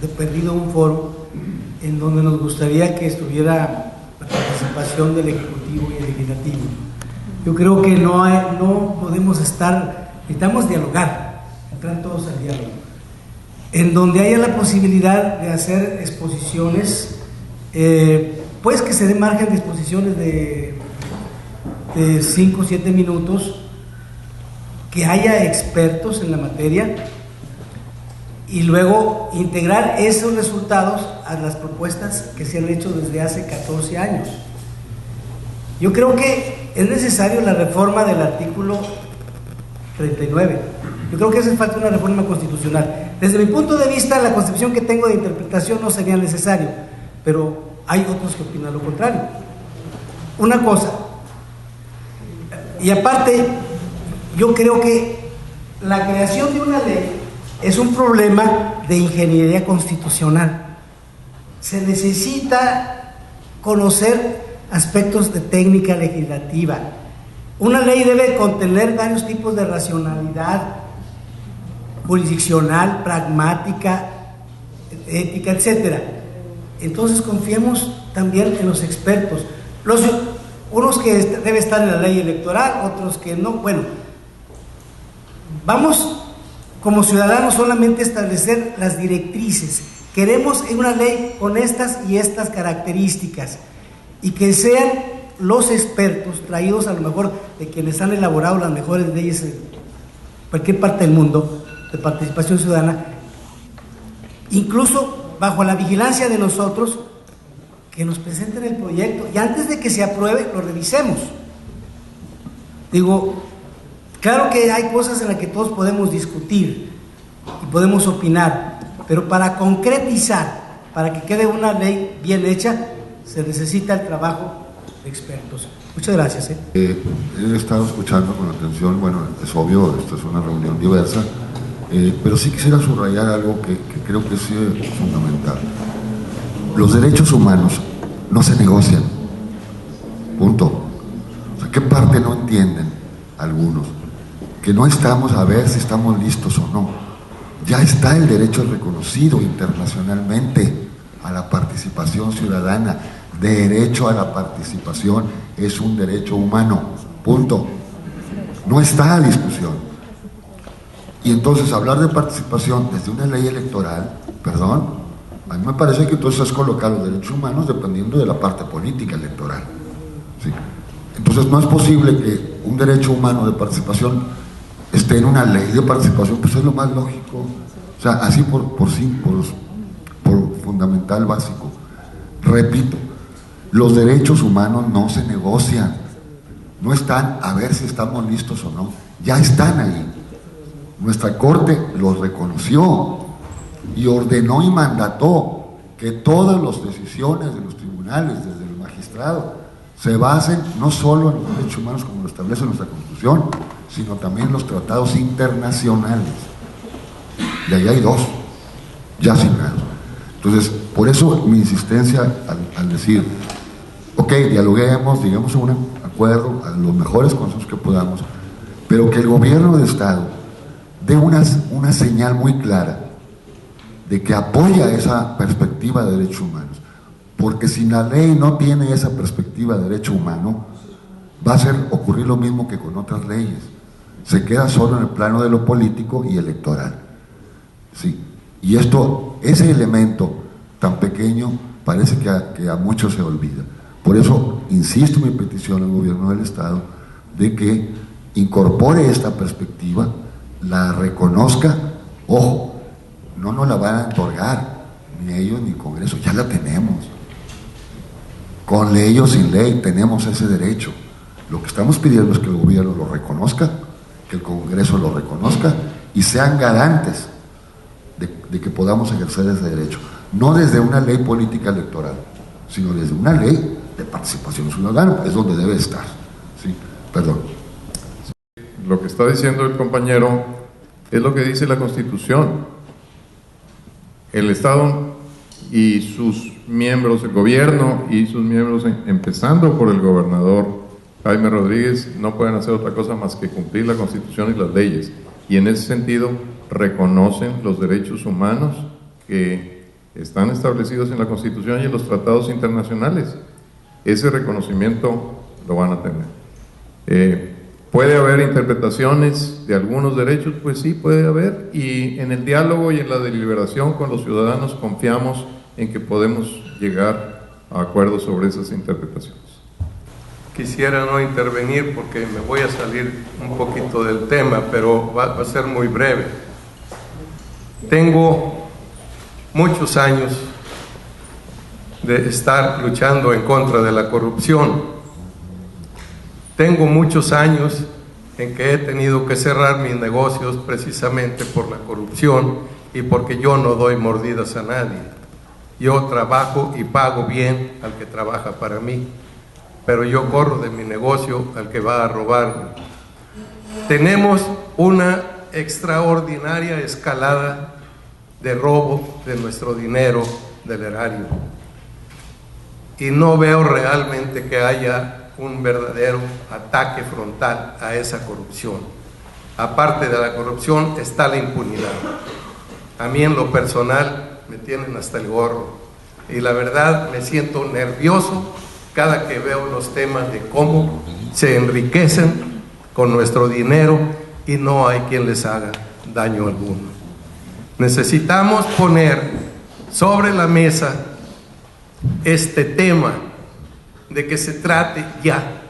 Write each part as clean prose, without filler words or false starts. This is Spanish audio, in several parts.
de perdido un foro en donde nos gustaría que estuviera la participación del Ejecutivo y el Legislativo. Yo creo que no podemos necesitamos dialogar, entrar todos al diálogo, en donde haya la posibilidad de hacer exposiciones, pues que se dé margen de exposiciones de 5 o 7 minutos, que haya expertos en la materia y luego integrar esos resultados a las propuestas que se han hecho desde hace 14 años. Yo creo que es necesario la reforma del artículo 39. Yo creo que hace falta una reforma constitucional. Desde mi punto de vista, la concepción que tengo de interpretación no sería necesario, pero hay otros que opinan lo contrario. Una cosa, y aparte, yo creo que la creación de una ley es un problema de ingeniería constitucional. Se necesita conocer aspectos de técnica legislativa. Una ley debe contener varios tipos de racionalidad jurisdiccional, pragmática, ética, etcétera. Entonces confiemos también en los expertos. Unos que debe estar en la ley electoral, otros que no. Bueno, vamos como ciudadanos solamente a establecer las directrices. Queremos una ley con estas y estas características y que sean los expertos traídos a lo mejor de quienes han elaborado las mejores leyes en cualquier parte del mundo de participación ciudadana, incluso bajo la vigilancia de nosotros, que nos presenten el proyecto y antes de que se apruebe lo revisemos. Digo, claro que hay cosas en las que todos podemos discutir y podemos opinar, pero para concretizar, para que quede una ley bien hecha, se necesita el trabajo de expertos. Muchas gracias. He estado escuchando con atención, bueno, es obvio, esto es una reunión diversa, pero sí quisiera subrayar algo que creo que es fundamental. Los derechos humanos no se negocian, punto. O sea, ¿qué parte no entienden algunos? Que no estamos a ver si estamos listos o no. Ya está el derecho reconocido internacionalmente a la participación ciudadana. Derecho a la participación es un derecho humano, punto. No está a discusión. Y entonces hablar de participación desde una ley electoral, perdón, a mí me parece que entonces es colocar los derechos humanos dependiendo de la parte política electoral, ¿sí? Entonces no es posible que un derecho humano de participación esté en una ley de participación, pues es lo más lógico, o sea, así por fundamental básico. Repito, los derechos humanos no se negocian, no están a ver si estamos listos o no, ya están ahí. Nuestra Corte los reconoció y ordenó y mandató que todas las decisiones de los tribunales, desde el magistrado, se basen no solo en los derechos humanos como lo establece nuestra Constitución, sino también en los tratados internacionales. Y ahí hay 2 ya asignados. Entonces, por eso mi insistencia al decir, ok, dialoguemos, digamos un acuerdo, a los mejores consensos que podamos, pero que el gobierno de Estado dé una señal muy clara de que apoya esa perspectiva de derechos humanos, porque si la ley no tiene esa perspectiva de derecho humano, va a ocurrir lo mismo que con otras leyes, se queda solo en el plano de lo político y electoral, ¿sí? Y ese elemento tan pequeño parece que a muchos se olvida. Por eso insisto en mi petición al gobierno del Estado de que incorpore esta perspectiva, la reconozca. Ojo, no nos la van a otorgar ni ellos ni el Congreso, ya la tenemos. Con ley o sin ley tenemos ese derecho. Lo que estamos pidiendo es que el gobierno lo reconozca, que el Congreso lo reconozca y sean garantes de que podamos ejercer ese derecho. No desde una ley política electoral, sino desde una ley de participación ciudadana, es donde debe estar. ¿Sí? Perdón. Lo que está diciendo el compañero es lo que dice la Constitución. El Estado y sus miembros, el gobierno y sus miembros, empezando por el gobernador Jaime Rodríguez, no pueden hacer otra cosa más que cumplir la Constitución y las leyes. Y en ese sentido reconocen los derechos humanos que están establecidos en la Constitución y en los tratados internacionales. Ese reconocimiento lo van a tener. ¿Puede haber interpretaciones de algunos derechos? Pues sí, puede haber, y en el diálogo y en la deliberación con los ciudadanos confiamos en que podemos llegar a acuerdos sobre esas interpretaciones. Quisiera no intervenir porque me voy a salir un poquito del tema, pero va a ser muy breve. Tengo muchos años de estar luchando en contra de la corrupción. Tengo muchos años en que he tenido que cerrar mis negocios precisamente por la corrupción y porque yo no doy mordidas a nadie. Yo trabajo y pago bien al que trabaja para mí, pero yo corro de mi negocio al que va a robarme. Tenemos una extraordinaria escalada de robo de nuestro dinero del erario y no veo realmente que haya un verdadero ataque frontal a esa corrupción. Aparte de la corrupción está la impunidad. A mí en lo personal me tienen hasta el gorro y la verdad me siento nervioso cada que veo los temas de cómo se enriquecen con nuestro dinero y no hay quien les haga daño alguno. Necesitamos poner sobre la mesa este tema de que se trate ya,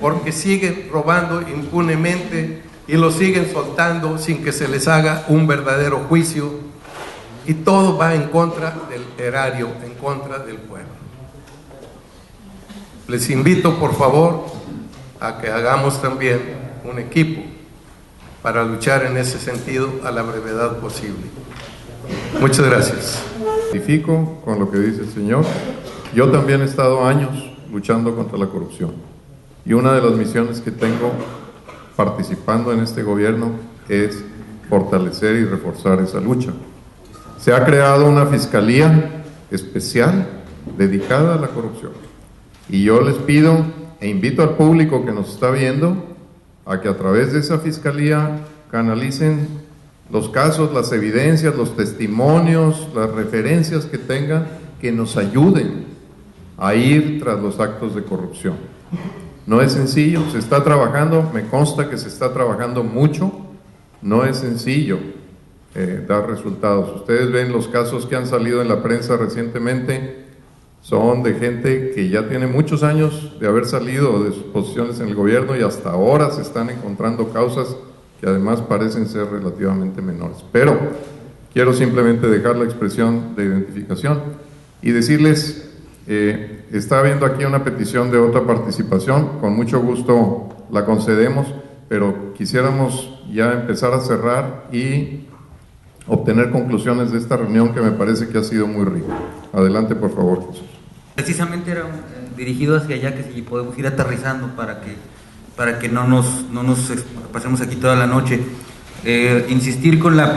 porque siguen robando impunemente y lo siguen soltando sin que se les haga un verdadero juicio, y todo va en contra del erario, en contra del pueblo. Les invito por favor a que hagamos también un equipo para luchar en ese sentido a la brevedad posible. Muchas gracias. Identifico con lo que dice el señor. Yo también he estado años luchando contra la corrupción y una de las misiones que tengo participando en este gobierno es fortalecer y reforzar esa lucha. Se ha creado una fiscalía especial dedicada a la corrupción y yo les pido e invito al público que nos está viendo a que a través de esa fiscalía canalicen los casos, las evidencias, los testimonios, las referencias que tengan, que nos ayuden a ir tras los actos de corrupción. No es sencillo, se está trabajando, me consta que se está trabajando mucho, no es sencillo dar resultados. Ustedes ven los casos que han salido en la prensa recientemente, son de gente que ya tiene muchos años de haber salido de sus posiciones en el gobierno y hasta ahora se están encontrando causas que además parecen ser relativamente menores. Pero quiero simplemente dejar la expresión de identificación y decirles, está habiendo aquí una petición de otra participación, con mucho gusto la concedemos, pero quisiéramos ya empezar a cerrar y obtener conclusiones de esta reunión que me parece que ha sido muy rica. Adelante, por favor, Jesús. Precisamente era dirigido hacia allá, que si podemos ir aterrizando para que no nos pasemos aquí toda la noche. Insistir con la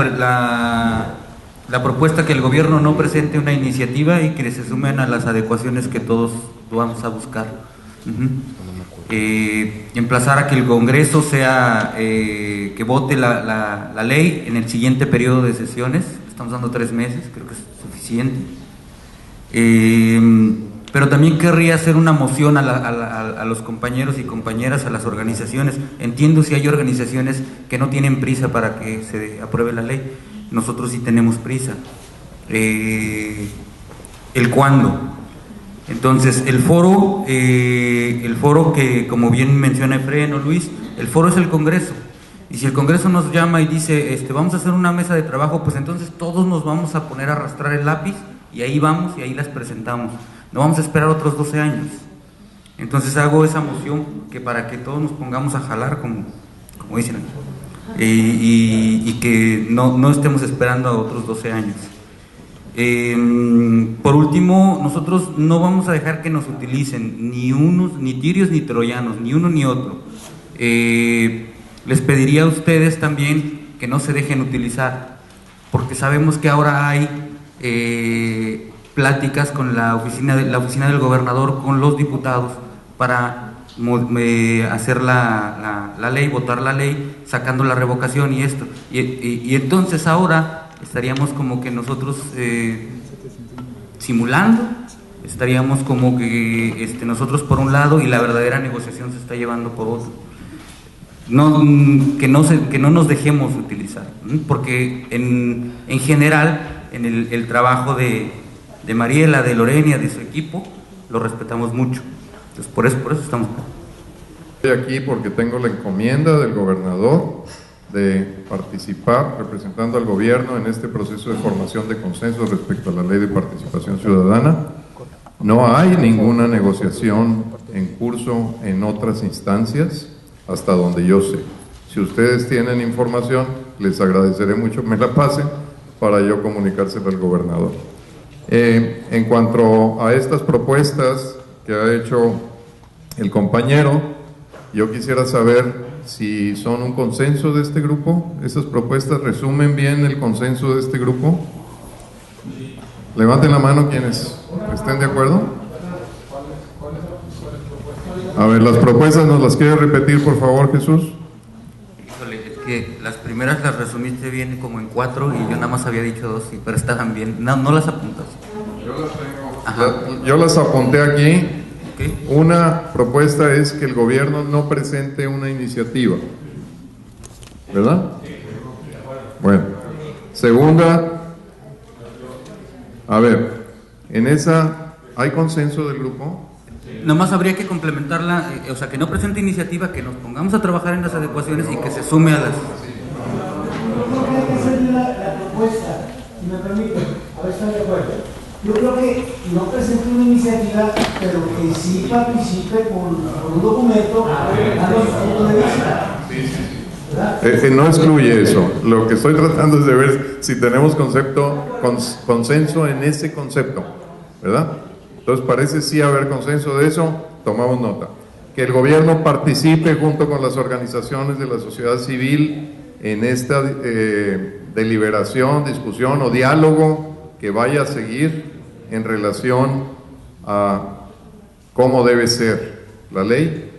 propuesta que el gobierno no presente una iniciativa y que se sumen a las adecuaciones que todos vamos a buscar. Emplazar a que el Congreso sea que vote la ley en el siguiente periodo de sesiones. Estamos dando 3 meses, creo que es suficiente. Pero también querría hacer una moción a los compañeros y compañeras, a las organizaciones. Entiendo si hay organizaciones que no tienen prisa para que se apruebe la ley. Nosotros sí tenemos prisa. El cuándo. Entonces, el foro que, como bien menciona Efraín o Luis, el foro es el Congreso. Y si el Congreso nos llama y dice, vamos a hacer una mesa de trabajo, pues entonces todos nos vamos a poner a arrastrar el lápiz y ahí vamos y ahí las presentamos. No vamos a esperar otros 12 años. Entonces hago esa moción que para que todos nos pongamos a jalar, como dicen, y que no estemos esperando a otros 12 años. Por último, nosotros no vamos a dejar que nos utilicen ni tirios ni troyanos, ni uno ni otro. Les pediría a ustedes también que no se dejen utilizar, porque sabemos que ahora hay pláticas con la oficina del gobernador, con los diputados, para hacer la ley, votar la ley, sacando la revocación y esto. Y entonces ahora estaríamos como que nosotros simulando, estaríamos como que nosotros por un lado y la verdadera negociación se está llevando por otro. Que no nos dejemos utilizar, porque en general en el trabajo de Mariela, de Lorena, de su equipo, lo respetamos mucho. Entonces por eso estamos. Estoy aquí porque tengo la encomienda del gobernador de participar representando al gobierno en este proceso de formación de consenso respecto a la ley de participación ciudadana. No hay ninguna negociación en curso en otras instancias, hasta donde yo sé. Si ustedes tienen información, les agradeceré mucho que me la pasen para yo comunicársela al gobernador. En cuanto a estas propuestas que ha hecho el compañero, yo quisiera saber si son un consenso de este grupo. ¿Esas propuestas resumen bien el consenso de este grupo? Levanten la mano quienes estén de acuerdo. A ver, las propuestas, ¿nos las quiere repetir, por favor, Jesús? Híjole, es que las primeras las resumiste bien como en 4 y yo nada más había dicho 2, sí, pero estaban bien. No las apuntas. Yo las apunté aquí. Okay. Una propuesta es que el gobierno no presente una iniciativa, ¿verdad? Bueno. Segunda, a ver, en esa, ¿hay consenso del grupo? Nomás habría que complementarla, o sea, que no presente iniciativa, que nos pongamos a trabajar en las adecuaciones y que se sume a las... Yo creo que esa es la propuesta, si me permite, a ver si están de acuerdo. Yo creo que no presente una iniciativa, pero que sí participe con un documento dando su punto de vista. No excluye eso. Lo que estoy tratando es de ver si tenemos consenso en ese concepto, ¿verdad? Entonces parece sí haber consenso de eso, tomamos nota. Que el gobierno participe junto con las organizaciones de la sociedad civil en esta deliberación, discusión o diálogo que vaya a seguir en relación a cómo debe ser la ley.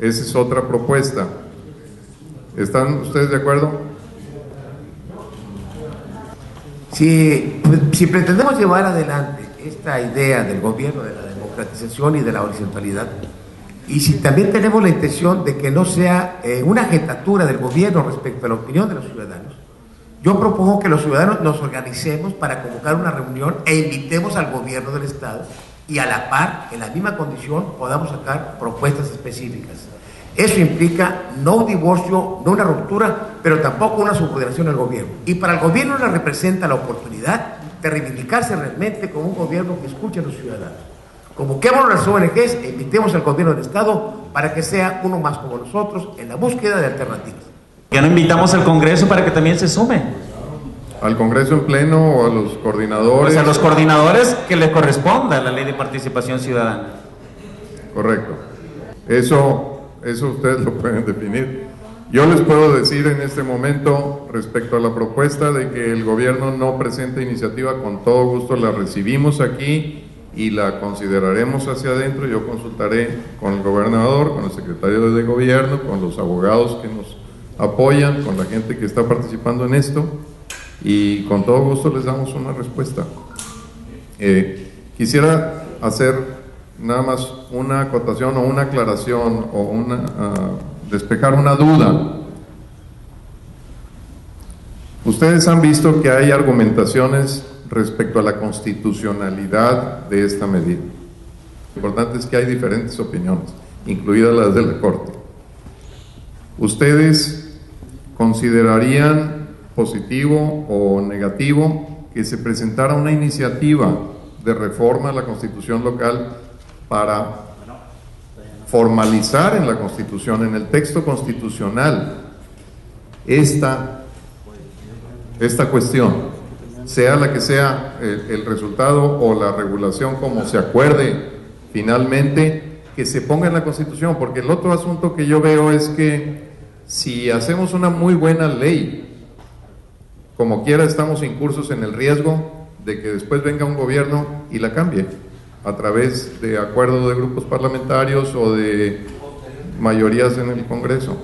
Esa es otra propuesta. ¿Están ustedes de acuerdo? Si pretendemos llevar adelante esta idea del gobierno de la democratización y de la horizontalidad, y si también tenemos la intención de que no sea una agitatura del gobierno respecto a la opinión de los ciudadanos, yo propongo que los ciudadanos nos organicemos para convocar una reunión e invitemos al gobierno del Estado y a la par, en la misma condición, podamos sacar propuestas específicas. Eso implica no un divorcio, no una ruptura, pero tampoco una subordinación al gobierno. Y para el gobierno le representa la oportunidad de reivindicarse realmente como un gobierno que escuche a los ciudadanos. Convoquemos a las ONGs e invitemos al gobierno del Estado para que sea uno más como nosotros en la búsqueda de alternativas. Ya no invitamos al Congreso para que también se sume. ¿Al Congreso en pleno o a los coordinadores? Pues a los coordinadores que les corresponda la ley de participación ciudadana. Correcto. Eso ustedes lo pueden definir. Yo les puedo decir en este momento respecto a la propuesta de que el gobierno no presente iniciativa, con todo gusto la recibimos aquí y la consideraremos hacia adentro. Yo consultaré con el gobernador, con el secretario de gobierno, con los abogados que nos apoyan, con la gente que está participando en esto, y con todo gusto les damos una respuesta. Quisiera hacer nada más una acotación o una aclaración o despejar una duda. Ustedes han visto que hay argumentaciones respecto a la constitucionalidad de esta medida. Lo importante es que hay diferentes opiniones, incluidas las de la Corte. ¿Ustedes considerarían positivo o negativo que se presentara una iniciativa de reforma a la Constitución local para formalizar en la Constitución, en el texto constitucional, esta cuestión, sea la que sea el resultado o la regulación como se acuerde finalmente, que se ponga en la Constitución? Porque el otro asunto que yo veo es que si hacemos una muy buena ley, como quiera estamos incursos en el riesgo de que después venga un gobierno y la cambie a través de acuerdo de grupos parlamentarios o de mayorías en el Congreso.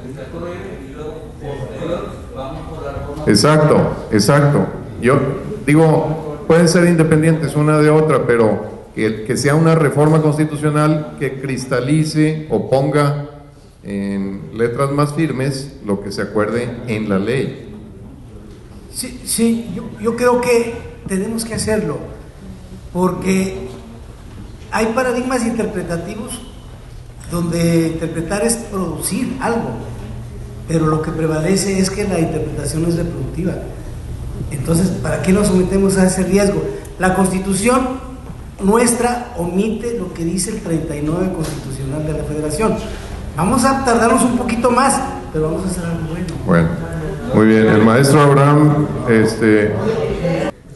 Exacto. Yo digo, pueden ser independientes una de otra, pero que sea una reforma constitucional que cristalice o ponga en letras más firmes lo que se acuerde en la ley. Sí, yo creo que tenemos que hacerlo, porque hay paradigmas interpretativos donde interpretar es producir algo, pero lo que prevalece es que la interpretación es reproductiva. Entonces, ¿para qué nos sometemos a ese riesgo? La Constitución nuestra omite lo que dice el 39 constitucional de la Federación. Vamos a tardarnos un poquito más, pero vamos a hacer algo bueno. Bueno, muy bien. El maestro Abraham,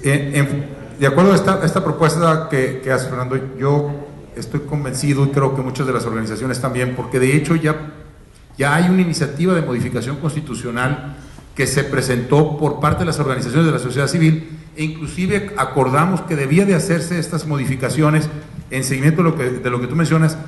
de acuerdo a esta propuesta que hace Fernando, yo estoy convencido y creo que muchas de las organizaciones también, porque de hecho ya hay una iniciativa de modificación constitucional que se presentó por parte de las organizaciones de la sociedad civil, e inclusive acordamos que debía de hacerse estas modificaciones en seguimiento de lo que tú mencionas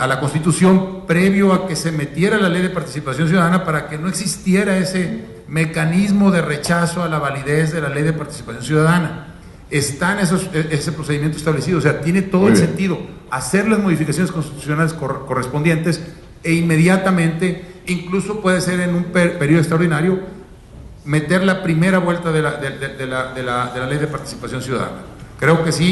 a la Constitución, previo a que se metiera la Ley de Participación Ciudadana, para que no existiera ese mecanismo de rechazo a la validez de la Ley de Participación Ciudadana. Está en ese procedimiento establecido, o sea, tiene todo el sentido hacer las modificaciones constitucionales correspondientes, e inmediatamente, incluso puede ser en un periodo extraordinario, meter la primera vuelta de la Ley de Participación Ciudadana. Creo que sí,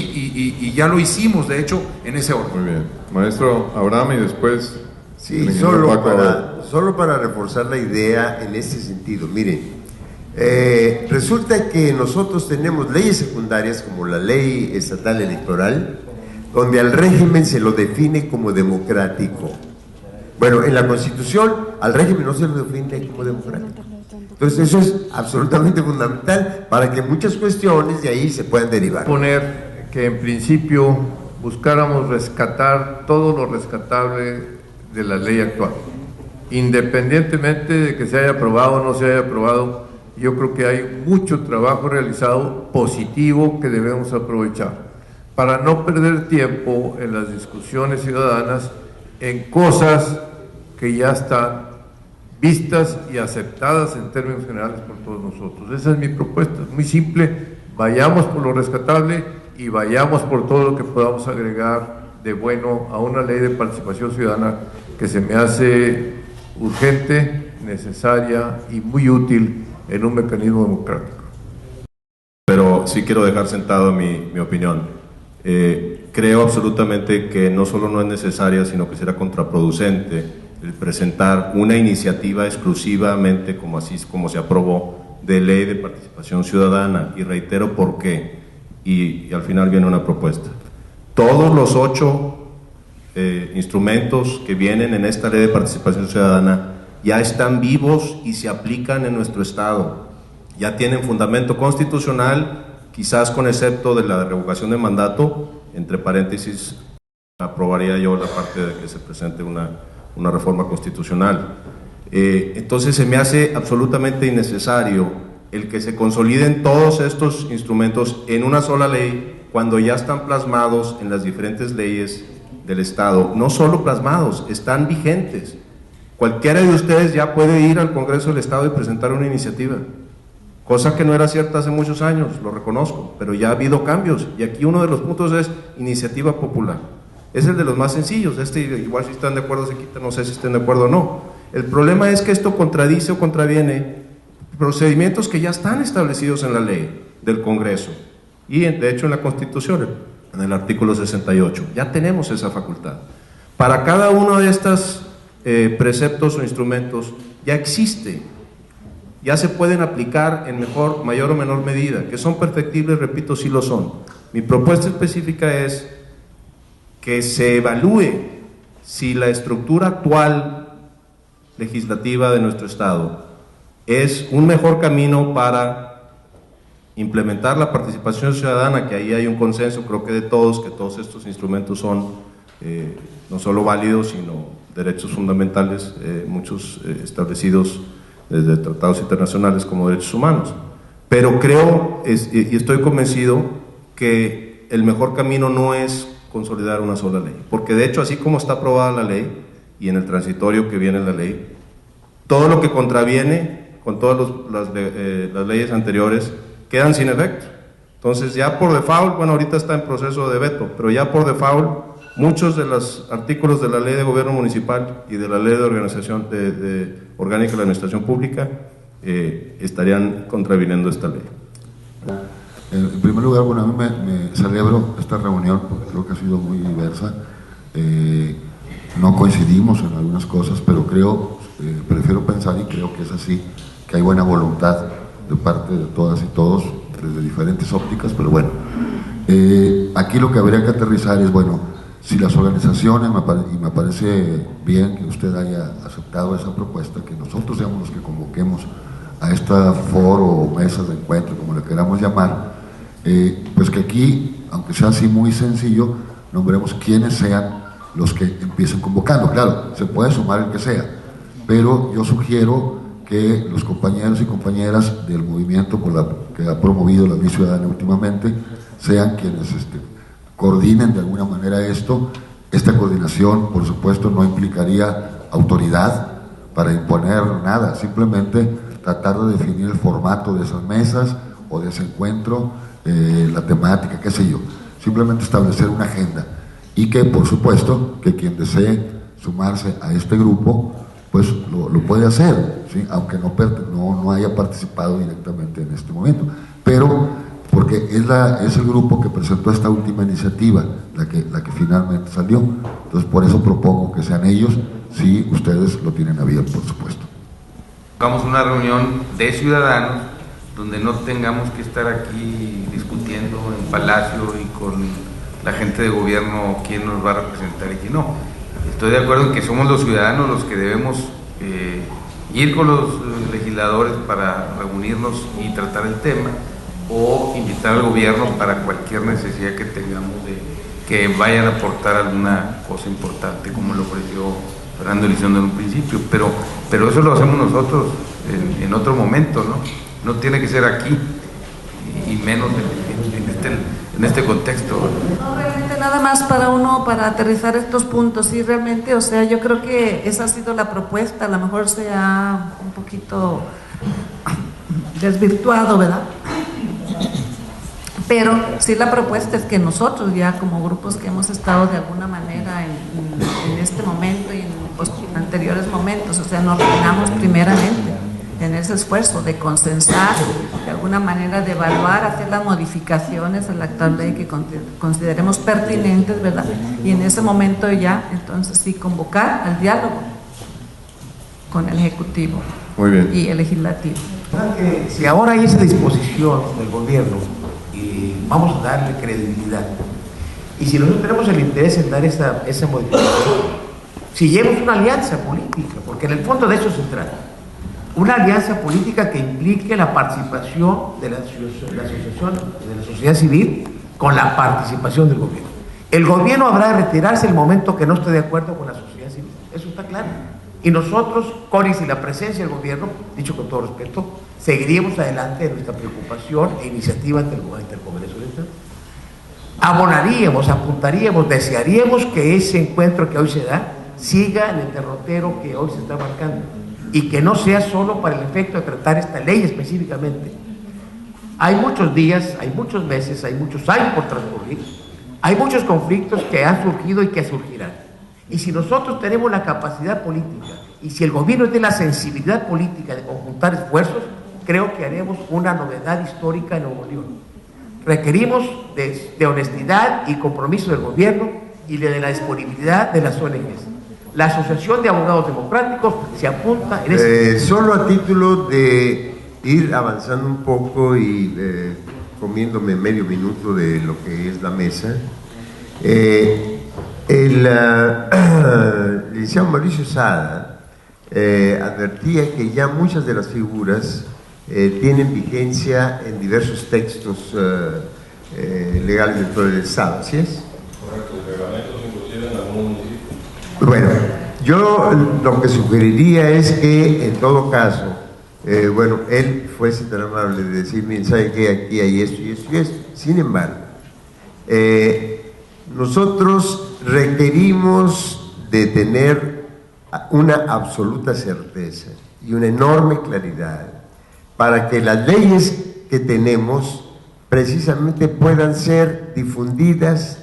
y ya lo hicimos, de hecho, en ese orden. Muy bien. Maestro Abraham, y después... Sí, solo para reforzar la idea en este sentido. Miren, resulta que nosotros tenemos leyes secundarias como la Ley Estatal Electoral, donde al régimen se lo define como democrático. Bueno, en la Constitución al régimen no se lo define como democrático. Entonces eso es absolutamente fundamental para que muchas cuestiones de ahí se puedan derivar. Poner que en principio buscáramos rescatar todo lo rescatable de la ley actual, independientemente de que se haya aprobado o no se haya aprobado. Yo creo que hay mucho trabajo realizado positivo que debemos aprovechar para no perder tiempo en las discusiones ciudadanas en cosas que ya están vistas y aceptadas en términos generales por todos nosotros. Esa es mi propuesta, es muy simple: vayamos por lo rescatable y vayamos por todo lo que podamos agregar de bueno a una ley de participación ciudadana que se me hace urgente, necesaria y muy útil en un mecanismo democrático. Pero sí quiero dejar sentado mi opinión. Creo absolutamente que no solo no es necesaria, sino que será contraproducente el presentar una iniciativa exclusivamente, como se aprobó, de ley de participación ciudadana, y reitero por qué, y al final viene una propuesta. Todos los 8 instrumentos que vienen en esta ley de participación ciudadana ya están vivos y se aplican en nuestro estado, ya tienen fundamento constitucional, quizás con excepto de la revocación de mandato, entre paréntesis, aprobaría yo la parte de que se presente una reforma constitucional. Entonces se me hace absolutamente innecesario el que se consoliden todos estos instrumentos en una sola ley cuando ya están plasmados en las diferentes leyes del Estado. No solo plasmados, están vigentes. Cualquiera de ustedes ya puede ir al Congreso del Estado y presentar una iniciativa, cosa que no era cierta hace muchos años, lo reconozco, pero ya ha habido cambios, y aquí uno de los puntos es iniciativa popular. Es el de los más sencillos, igual si están de acuerdo se quita, no sé si estén de acuerdo o no. El problema es que esto contradice o contraviene procedimientos que ya están establecidos en la ley del Congreso y de hecho en la Constitución, en el artículo 68, ya tenemos esa facultad. Para cada uno de estos preceptos o instrumentos ya existe, ya se pueden aplicar en mayor o menor medida, que son perfectibles, repito, sí lo son. Mi propuesta específica es que se evalúe si la estructura actual legislativa de nuestro Estado es un mejor camino para implementar la participación ciudadana, que ahí hay un consenso, creo que de todos, que todos estos instrumentos son no solo válidos, sino derechos fundamentales, muchos establecidos desde tratados internacionales como derechos humanos. Pero creo y estoy convencido que el mejor camino no es consolidar una sola ley, porque de hecho así como está aprobada la ley y en el transitorio que viene la ley, todo lo que contraviene con todas las leyes anteriores quedan sin efecto. Entonces ya por default, bueno, ahorita está en proceso de veto, pero ya por default muchos de los artículos de la Ley de Gobierno Municipal y de la Ley de Organización Orgánica de la Administración Pública estarían contraviniendo esta ley. En primer lugar, bueno, a mí me celebro esta reunión porque creo que ha sido muy diversa. No coincidimos en algunas cosas, pero prefiero pensar, y creo que es así, que hay buena voluntad de parte de todas y todos, desde diferentes ópticas, pero bueno. Aquí lo que habría que aterrizar es, bueno, si las organizaciones, y me parece bien que usted haya aceptado esa propuesta, que nosotros seamos los que convoquemos a esta foro o mesas de encuentro, como le queramos llamar, pues que aquí, aunque sea así muy sencillo, nombremos quiénes sean los que empiecen convocando. Claro, se puede sumar el que sea, pero yo sugiero que los compañeros y compañeras del movimiento que ha promovido la Ley Ciudadana últimamente sean quienes coordinen de alguna manera esto. Esta coordinación, por supuesto, no implicaría autoridad para imponer nada, simplemente tratar de definir el formato de esas mesas o de ese encuentro, la temática, qué sé yo, simplemente establecer una agenda, y que por supuesto que quien desee sumarse a este grupo pues lo puede hacer, ¿sí? Aunque no haya participado directamente en este momento, pero porque es el grupo que presentó esta última iniciativa la que finalmente salió. Entonces por eso propongo que sean ellos, si ustedes lo tienen abierto, por supuesto. Hagamos una reunión de ciudadanos donde no tengamos que estar aquí discutiendo en Palacio y con la gente de gobierno quién nos va a representar y quién no. Estoy de acuerdo en que somos los ciudadanos los que debemos ir con los legisladores para reunirnos y tratar el tema, o invitar al gobierno para cualquier necesidad que tengamos de que vayan a aportar alguna cosa importante, como lo ofreció Fernando Elizondo en un principio, pero eso lo hacemos nosotros en otro momento, ¿no? No tiene que ser aquí, y menos en este contexto. No, realmente nada más para aterrizar estos puntos, sí, realmente, o sea, yo creo que esa ha sido la propuesta, a lo mejor se ha un poquito desvirtuado, ¿verdad? Pero sí, la propuesta es que nosotros ya como grupos que hemos estado de alguna manera en este momento y en anteriores momentos, o sea, nos reunamos primeramente en ese esfuerzo de consensar, de alguna manera de evaluar, hacer las modificaciones a la actual ley que consideremos pertinentes, ¿verdad? Y en ese momento ya, entonces sí, convocar al diálogo con el Ejecutivo. Muy bien. Y el Legislativo. Si ahora hay esa disposición del gobierno, y vamos a darle credibilidad, y si nosotros tenemos el interés en dar esa modificación, si llevamos una alianza política, porque en el fondo de eso se trata, una alianza política que implique la participación de la asociación, de la sociedad civil, con la participación del gobierno. El gobierno habrá de retirarse en el momento que no esté de acuerdo con la sociedad civil, eso está claro. Y nosotros, con y la presencia del gobierno, dicho con todo respeto, seguiríamos adelante en nuestra preocupación e iniciativa ante el Congreso del Estado. Abonaríamos, apuntaríamos, desearíamos que ese encuentro que hoy se da siga en el derrotero que hoy se está marcando, y que no sea solo para el efecto de tratar esta ley específicamente. Hay muchos días, hay muchos meses, hay muchos años por transcurrir, hay muchos conflictos que han surgido y que surgirán. Y si nosotros tenemos la capacidad política, y si el gobierno tiene la sensibilidad política de conjuntar esfuerzos, creo que haremos una novedad histórica en Nuevo León. Requerimos de honestidad y compromiso del gobierno y de la disponibilidad de las ONGs. La Asociación de Abogados Democráticos se apunta en ese... Solo a título de ir avanzando un poco y comiéndome medio minuto de lo que es la mesa, el licenciado Mauricio Sada advertía que ya muchas de las figuras tienen vigencia en diversos textos legales dentro del Estado, ¿así es? Correcto, reglamentos inclusive en algún municipio. Bueno, yo lo que sugeriría es que, en todo caso, bueno, él fuese tan amable de decir, miren, ¿sabe qué? Aquí hay esto y esto y esto. Sin embargo, nosotros requerimos de tener una absoluta certeza y una enorme claridad para que las leyes que tenemos precisamente puedan ser difundidas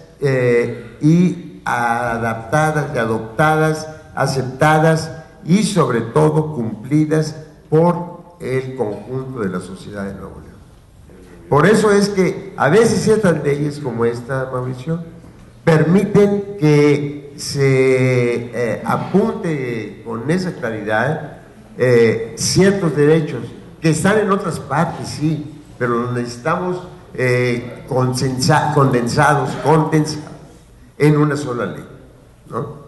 y adaptadas y adoptadas, aceptadas y sobre todo cumplidas por el conjunto de la sociedad de Nuevo León. Por eso es que a veces ciertas leyes como esta, Mauricio, permiten que se apunte con esa claridad ciertos derechos que están en otras partes, sí, pero los necesitamos condensados en una sola ley, ¿no?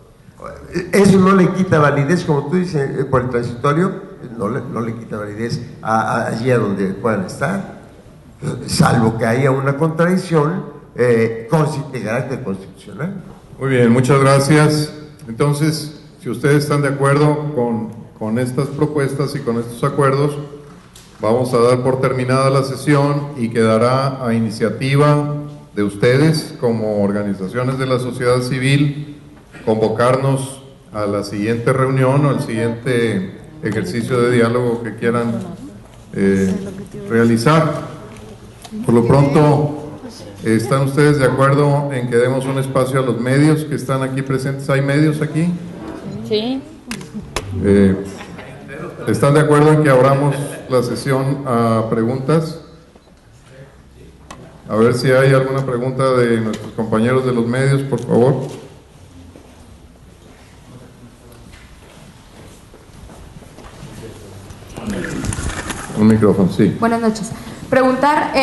Eso no le quita validez, como tú dices, por el transitorio, no le quita validez allí a donde puedan estar, salvo que haya una contradicción de carácter constitucional. Muy bien, muchas gracias. Entonces, si ustedes están de acuerdo con estas propuestas y con estos acuerdos, vamos a dar por terminada la sesión y quedará a iniciativa de ustedes como organizaciones de la sociedad civil convocarnos a la siguiente reunión o al siguiente ejercicio de diálogo que quieran realizar. Por lo pronto, ¿están ustedes de acuerdo en que demos un espacio a los medios que están aquí presentes? ¿Hay medios aquí? Sí. ¿Están de acuerdo en que abramos la sesión a preguntas? A ver si hay alguna pregunta de nuestros compañeros de los medios, por favor. Un micrófono, sí. Buenas noches. Preguntar,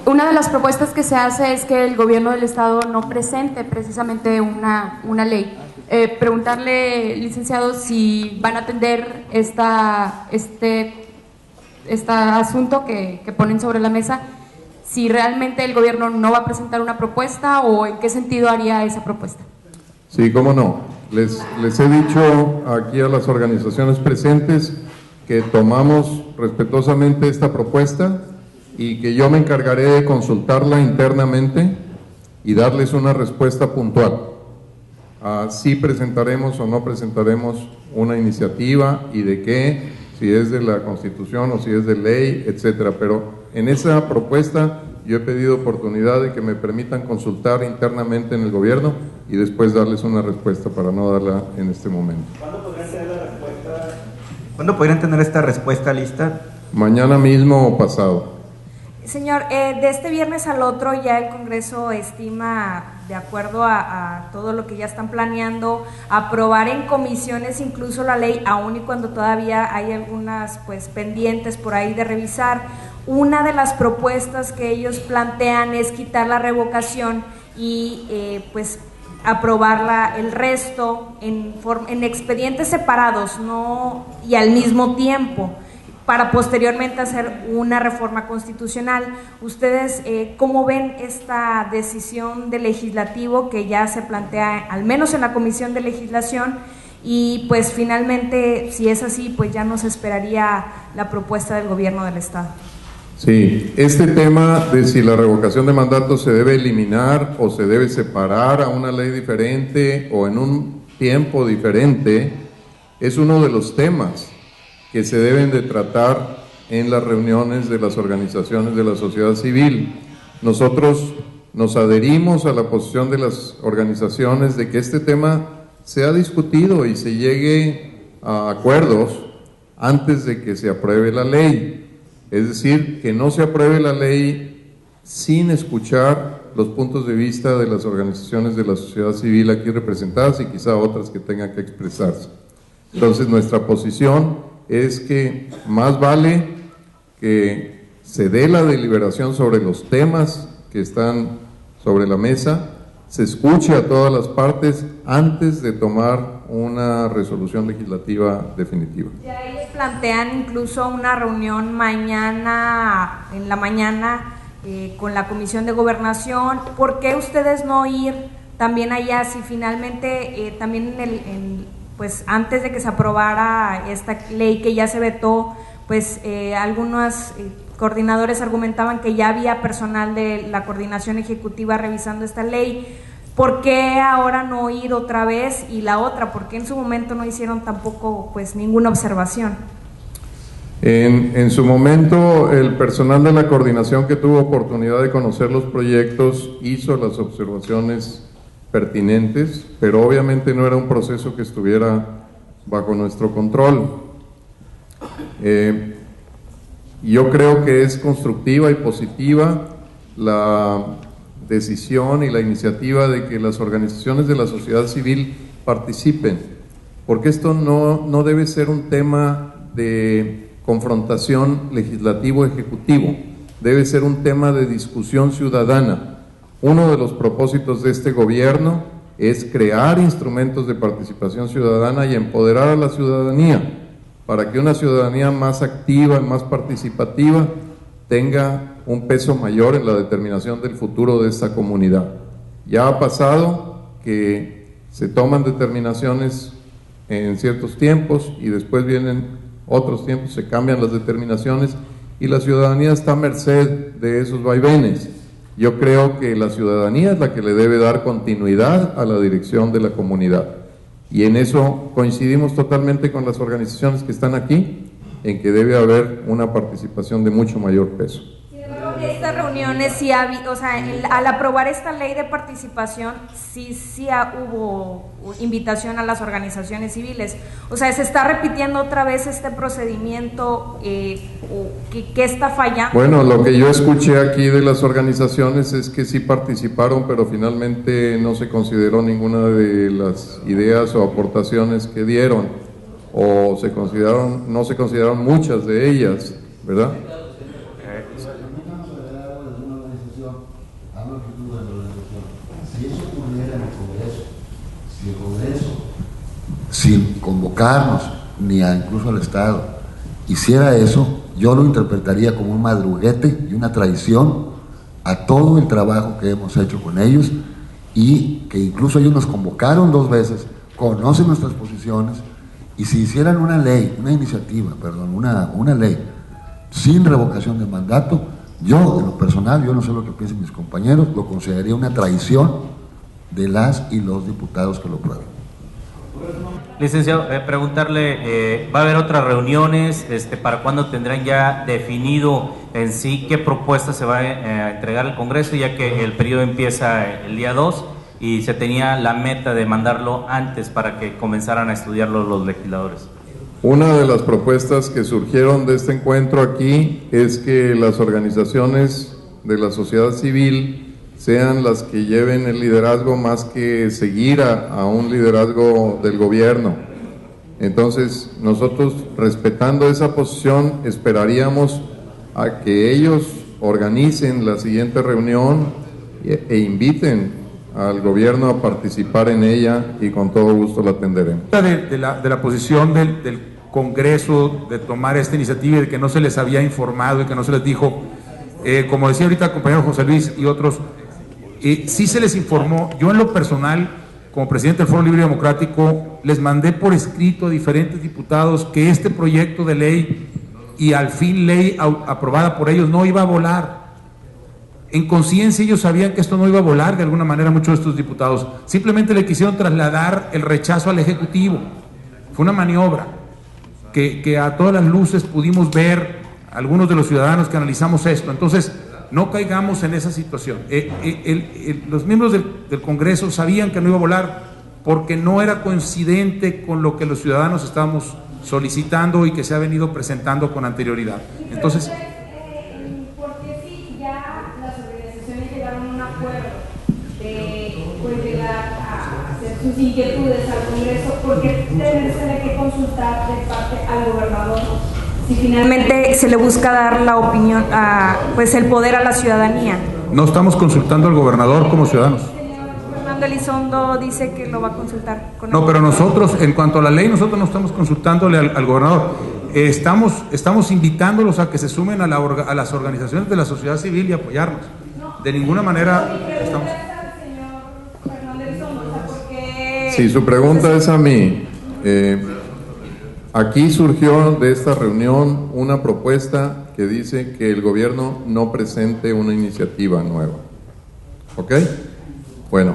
una de las propuestas que se hace es que el gobierno del estado no presente precisamente una ley. Preguntarle, licenciado, si van a atender este asunto que ponen sobre la mesa, si realmente el gobierno no va a presentar una propuesta o en qué sentido haría esa propuesta. Sí, cómo no. Les he dicho aquí a las organizaciones presentes que tomamos respetuosamente esta propuesta y que yo me encargaré de consultarla internamente y darles una respuesta puntual. Si presentaremos o no presentaremos una iniciativa y de qué, si es de la Constitución o si es de ley, etcétera. Pero en esa propuesta yo he pedido oportunidad de que me permitan consultar internamente en el gobierno y después darles una respuesta para no darla en este momento. ¿Cuándo podrían tener la respuesta? ¿Cuándo podrían tener esta respuesta lista? Mañana mismo o pasado. Señor, de este viernes al otro ya el Congreso estima, de acuerdo a todo lo que ya están planeando, aprobar en comisiones incluso la ley, aun y cuando todavía hay algunas pues pendientes por ahí de revisar. Una de las propuestas que ellos plantean es quitar la revocación y pues aprobarla el resto en expedientes separados, no y al mismo tiempo, para posteriormente hacer una reforma constitucional. ¿Ustedes cómo ven esta decisión del legislativo que ya se plantea, al menos en la Comisión de Legislación? Y pues finalmente, si es así, pues ya nos esperaría la propuesta del gobierno del Estado. Sí, este tema de si la revocación de mandato se debe eliminar o se debe separar a una ley diferente o en un tiempo diferente, es uno de los temas que se deben de tratar en las reuniones de las organizaciones de la sociedad civil. Nosotros nos adherimos a la posición de las organizaciones de que este tema sea discutido y se llegue a acuerdos antes de que se apruebe la ley. Es decir, que no se apruebe la ley sin escuchar los puntos de vista de las organizaciones de la sociedad civil aquí representadas y quizá otras que tengan que expresarse. Entonces, nuestra posición es que más vale que se dé la deliberación sobre los temas que están sobre la mesa, se escuche a todas las partes antes de tomar una resolución legislativa definitiva. Ya ellos plantean incluso una reunión mañana, en la mañana, con la Comisión de Gobernación. ¿Por qué ustedes no ir también allá si finalmente también pues antes de que se aprobara esta ley que ya se vetó, pues algunos coordinadores argumentaban que ya había personal de la coordinación ejecutiva revisando esta ley? ¿Por qué ahora no ir otra vez? Y la otra, ¿por qué en su momento no hicieron tampoco pues ninguna observación? En su momento, el personal de la coordinación que tuvo oportunidad de conocer los proyectos hizo las observaciones pertinentes, pero obviamente no era un proceso que estuviera bajo nuestro control. Yo creo que es constructiva y positiva la decisión y la iniciativa de que las organizaciones de la sociedad civil participen, porque esto no debe ser un tema de confrontación legislativo-ejecutivo, debe ser un tema de discusión ciudadana. Uno de los propósitos de este gobierno es crear instrumentos de participación ciudadana y empoderar a la ciudadanía, para que una ciudadanía más activa, más participativa, tenga un peso mayor en la determinación del futuro de esta comunidad. Ya ha pasado que se toman determinaciones en ciertos tiempos y después vienen otros tiempos, se cambian las determinaciones y la ciudadanía está a merced de esos vaivenes. Yo creo que la ciudadanía es la que le debe dar continuidad a la dirección de la comunidad. Y en eso coincidimos totalmente con las organizaciones que están aquí, en que debe haber una participación de mucho mayor peso. Estas reuniones, sí o sea, al aprobar esta ley de participación, sí hubo invitación a las organizaciones civiles. O sea, ¿se está repitiendo otra vez este procedimiento que está fallando? Bueno, lo que yo escuché aquí de las organizaciones es que sí participaron, pero finalmente no se consideró ninguna de las ideas o aportaciones que dieron, o no se consideraron muchas de ellas, ¿verdad? Si el Congreso, sin convocarnos ni incluso al Estado, hiciera eso, yo lo interpretaría como un madruguete y una traición a todo el trabajo que hemos hecho con ellos, y que incluso ellos nos convocaron 2 veces, conocen nuestras posiciones, y si hicieran una ley, una ley sin revocación de mandato, yo en lo personal, yo no sé lo que piensen mis compañeros, lo consideraría una traición de las y los diputados que lo aprueben. Licenciado, preguntarle, ¿va a haber otras reuniones? ¿Para cuándo tendrán ya definido en sí qué propuesta se va a entregar al Congreso, ya que el periodo empieza el día 2 y se tenía la meta de mandarlo antes para que comenzaran a estudiarlo los legisladores? Una de las propuestas que surgieron de este encuentro aquí es que las organizaciones de la sociedad civil sean las que lleven el liderazgo más que seguir a un liderazgo del gobierno. Entonces, nosotros, respetando esa posición, esperaríamos a que ellos organicen la siguiente reunión e inviten al gobierno a participar en ella, y con todo gusto la atenderemos. De la posición del Congreso de tomar esta iniciativa y de que no se les había informado y que no se les dijo, como decía ahorita el compañero José Luis y otros, sí se les informó. Yo en lo personal, como presidente del Foro Libre y Democrático, les mandé por escrito a diferentes diputados que este proyecto de ley, y al fin ley aprobada por ellos, no iba a volar. En conciencia ellos sabían que esto no iba a volar de alguna manera, muchos de estos diputados. Simplemente le quisieron trasladar el rechazo al Ejecutivo. Fue una maniobra que a todas las luces pudimos ver algunos de los ciudadanos que analizamos esto. Entonces, no caigamos en esa situación. Los miembros del Congreso sabían que no iba a volar porque no era coincidente con lo que los ciudadanos estábamos solicitando y que se ha venido presentando con anterioridad. Entonces, porque si ya las organizaciones llegaron a un acuerdo de llegar a hacer sus inquietudes al Congreso, ¿por qué tener que consultar de parte al gobernador? Si finalmente se le busca dar la opinión, pues el poder a la ciudadanía. No estamos consultando al gobernador como ciudadanos. Fernando Elizondo dice que lo va a consultar con No, pero nosotros, en cuanto a la ley, nosotros no estamos consultándole al gobernador. Estamos invitándolos a que se sumen a las organizaciones de la sociedad civil y apoyarnos. De ninguna manera estamos... Si su pregunta es a mí, aquí surgió de esta reunión una propuesta que dice que el gobierno no presente una iniciativa nueva. ¿Ok? Bueno,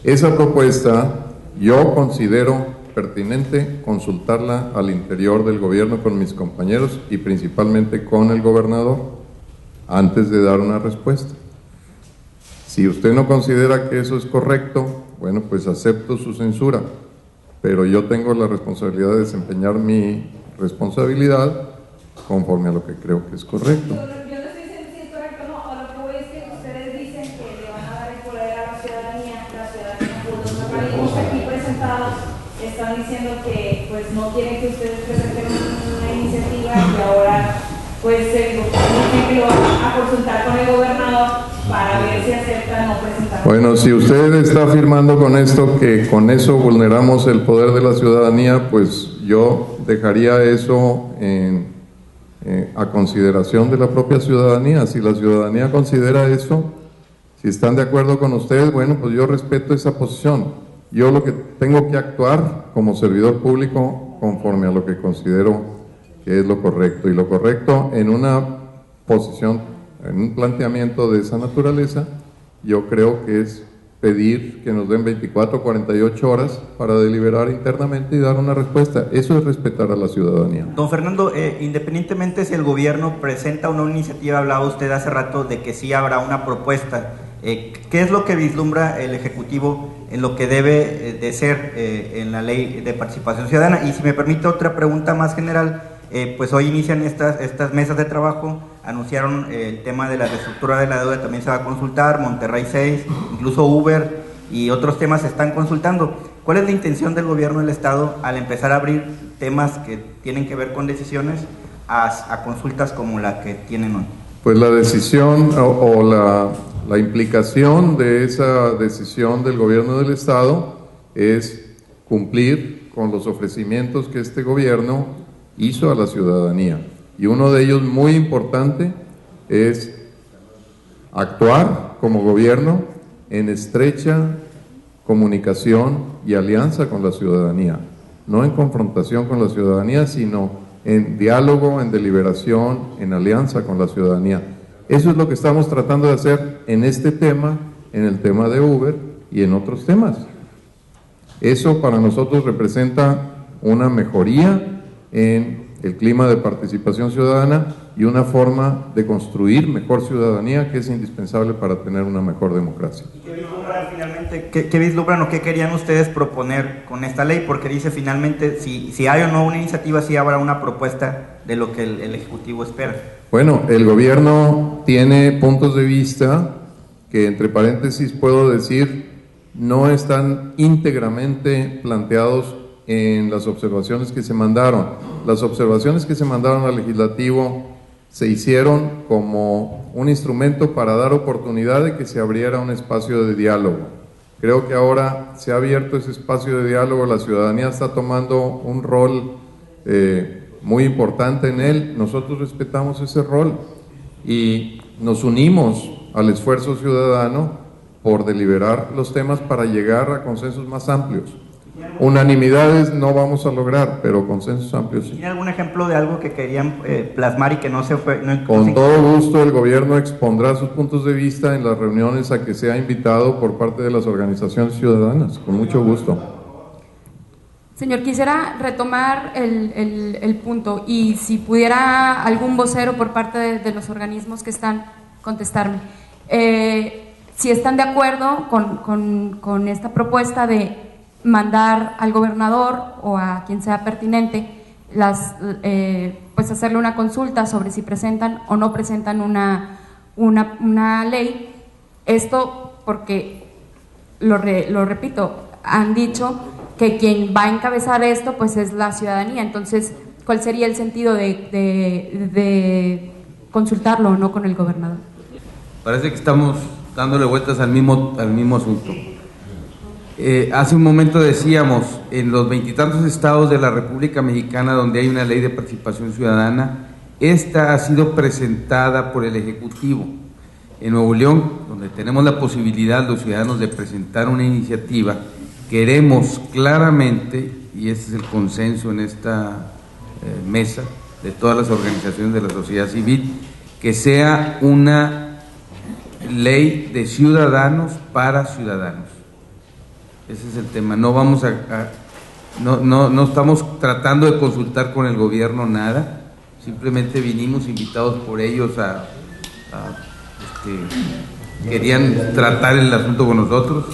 esa propuesta yo considero pertinente consultarla al interior del gobierno con mis compañeros y principalmente con el gobernador antes de dar una respuesta. Si usted no considera que eso es correcto, bueno, pues acepto su censura, pero yo tengo la responsabilidad de desempeñar mi responsabilidad conforme a lo que creo que es correcto. Yo no estoy diciendo si es correcto o no, a lo que voy es que ustedes dicen que le van a dar el poder a la ciudadanía por los organismos aquí presentados están diciendo que pues no quieren que ustedes presenten una iniciativa y ahora pues dicen que lo van a consultar con el gobernador para ver si aceptan o presentar. Bueno, si usted está afirmando con esto que con eso vulneramos el poder de la ciudadanía, pues yo dejaría eso a consideración de la propia ciudadanía. Si la ciudadanía considera eso, si están de acuerdo con ustedes, bueno, pues yo respeto esa posición. Yo lo que tengo que actuar como servidor público conforme a lo que considero que es lo correcto, y lo correcto en una posición, en un planteamiento de esa naturaleza, yo creo que es pedir que nos den 24 o 48 horas para deliberar internamente y dar una respuesta. Eso es respetar a la ciudadanía. Don Fernando, independientemente si el gobierno presenta una iniciativa, hablaba usted hace rato de que sí habrá una propuesta. ¿Qué es lo que vislumbra el Ejecutivo en lo que debe de ser en la ley de participación ciudadana? Y si me permite otra pregunta más general, pues hoy inician estas mesas de trabajo, anunciaron el tema de la reestructura de la deuda, también se va a consultar, Monterrey 6, incluso Uber y otros temas se están consultando. ¿Cuál es la intención del gobierno del Estado al empezar a abrir temas que tienen que ver con decisiones a consultas como la que tienen hoy? Pues la decisión o la implicación de esa decisión del gobierno del Estado es cumplir con los ofrecimientos que este gobierno hizo a la ciudadanía. Y uno de ellos muy importante es actuar como gobierno en estrecha comunicación y alianza con la ciudadanía, no en confrontación con la ciudadanía, sino en diálogo, en deliberación, en alianza con la ciudadanía. Eso es lo que estamos tratando de hacer en este tema, en el tema de Uber y en otros temas. Eso para nosotros representa una mejoría en el clima de participación ciudadana y una forma de construir mejor ciudadanía que es indispensable para tener una mejor democracia. ¿Y qué vislumbran finalmente? ¿Qué vislumbran o qué querían ustedes proponer con esta ley? Porque dice finalmente si hay o no una iniciativa, si habrá una propuesta de lo que el Ejecutivo espera. Bueno, el gobierno tiene puntos de vista que, entre paréntesis, puedo decir, no están íntegramente planteados en las observaciones que se mandaron. Las observaciones que se mandaron al legislativo se hicieron como un instrumento para dar oportunidad de que se abriera un espacio de diálogo. Creo que ahora se ha abierto ese espacio de diálogo, la ciudadanía está tomando un rol muy importante en él. Nosotros respetamos ese rol y nos unimos al esfuerzo ciudadano por deliberar los temas para llegar a consensos más amplios. Unanimidades no vamos a lograr, pero consensos amplios sí. ¿Tiene algún ejemplo de algo que querían plasmar y que no se fue? Con todo gusto el gobierno expondrá sus puntos de vista en las reuniones a que sea invitado por parte de las organizaciones ciudadanas, con mucho gusto. Señor, quisiera retomar el punto y si pudiera algún vocero por parte de los organismos que están, contestarme. Si están de acuerdo con esta propuesta de mandar al gobernador o a quien sea pertinente, pues hacerle una consulta sobre si presentan o no presentan una ley. Esto porque, lo repito, han dicho que quien va a encabezar esto pues es la ciudadanía. Entonces, ¿cuál sería el sentido de consultarlo o no con el gobernador? Parece que estamos dándole vueltas al mismo asunto. Hace un momento decíamos, en los 20 y tantos estados de la República Mexicana donde hay una ley de participación ciudadana, esta ha sido presentada por el Ejecutivo. En Nuevo León, donde tenemos la posibilidad los ciudadanos de presentar una iniciativa, queremos claramente, y ese es el consenso en esta mesa de todas las organizaciones de la sociedad civil, que sea una ley de ciudadanos para ciudadanos. Ese es el tema. No vamos No estamos tratando de consultar con el gobierno nada, simplemente vinimos invitados por ellos querían tratar el asunto con nosotros,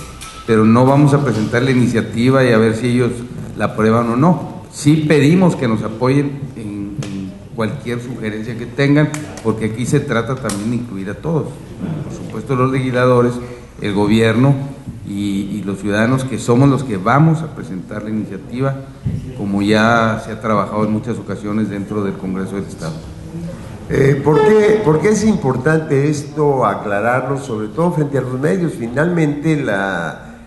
pero no vamos a presentar la iniciativa y a ver si ellos la aprueban o no. Sí pedimos que nos apoyen en cualquier sugerencia que tengan, porque aquí se trata también de incluir a todos, por supuesto los legisladores, el gobierno y los ciudadanos, que somos los que vamos a presentar la iniciativa, como ya se ha trabajado en muchas ocasiones dentro del Congreso del Estado. ¿Por qué es importante esto aclararlo, sobre todo frente a los medios? Finalmente la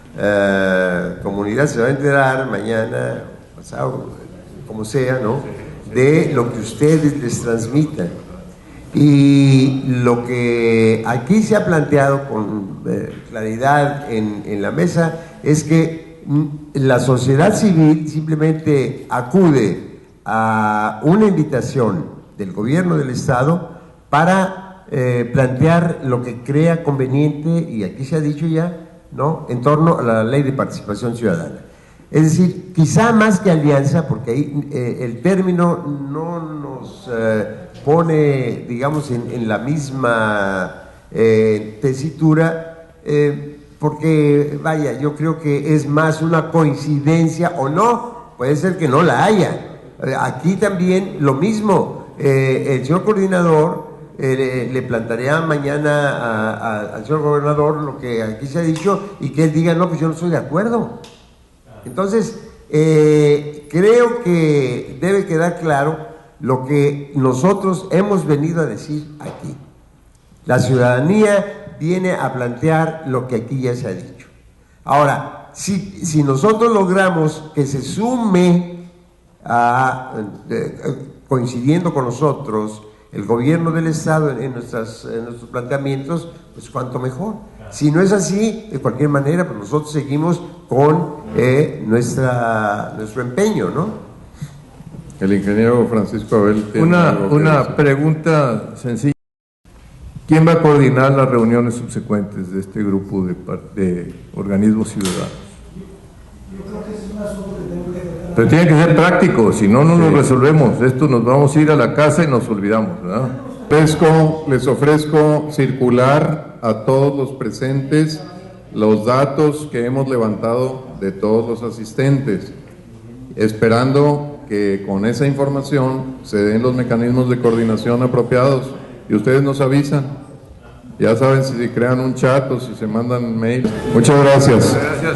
comunidad se va a enterar mañana, pasado, como sea, ¿no?, de lo que ustedes les transmitan. Y lo que aquí se ha planteado con claridad en la mesa es que la sociedad civil simplemente acude a una invitación del gobierno del Estado para plantear lo que crea conveniente, y aquí se ha dicho ya, ¿no?, en torno a la ley de participación ciudadana. Es decir, quizá más que alianza, porque ahí el término no nos pone, digamos, en la misma tesitura, porque, vaya, yo creo que es más una coincidencia, o no, puede ser que no la haya. Aquí también lo mismo, el señor coordinador le plantearía mañana al señor gobernador lo que aquí se ha dicho, y que él diga, no, pues yo no estoy de acuerdo. Entonces, creo que debe quedar claro lo que nosotros hemos venido a decir aquí. La ciudadanía viene a plantear lo que aquí ya se ha dicho. Ahora, si nosotros logramos que se sume coincidiendo con nosotros el gobierno del Estado en nuestros planteamientos, pues cuanto mejor. Si no es así, de cualquier manera, pues nosotros seguimos con nuestro empeño, ¿no? El ingeniero Francisco Abel tiene una pregunta sencilla. ¿Quién va a coordinar las reuniones subsecuentes de este grupo de organismos ciudadanos? Pero tiene que ser práctico, si no, no lo resolvemos. Esto nos vamos a ir a la casa y nos olvidamos, ¿verdad? Les ofrezco circular a todos los presentes los datos que hemos levantado de todos los asistentes, esperando que con esa información se den los mecanismos de coordinación apropiados, y ustedes nos avisan. Ya saben, si crean un chat o si se mandan mails. Muchas gracias. Gracias.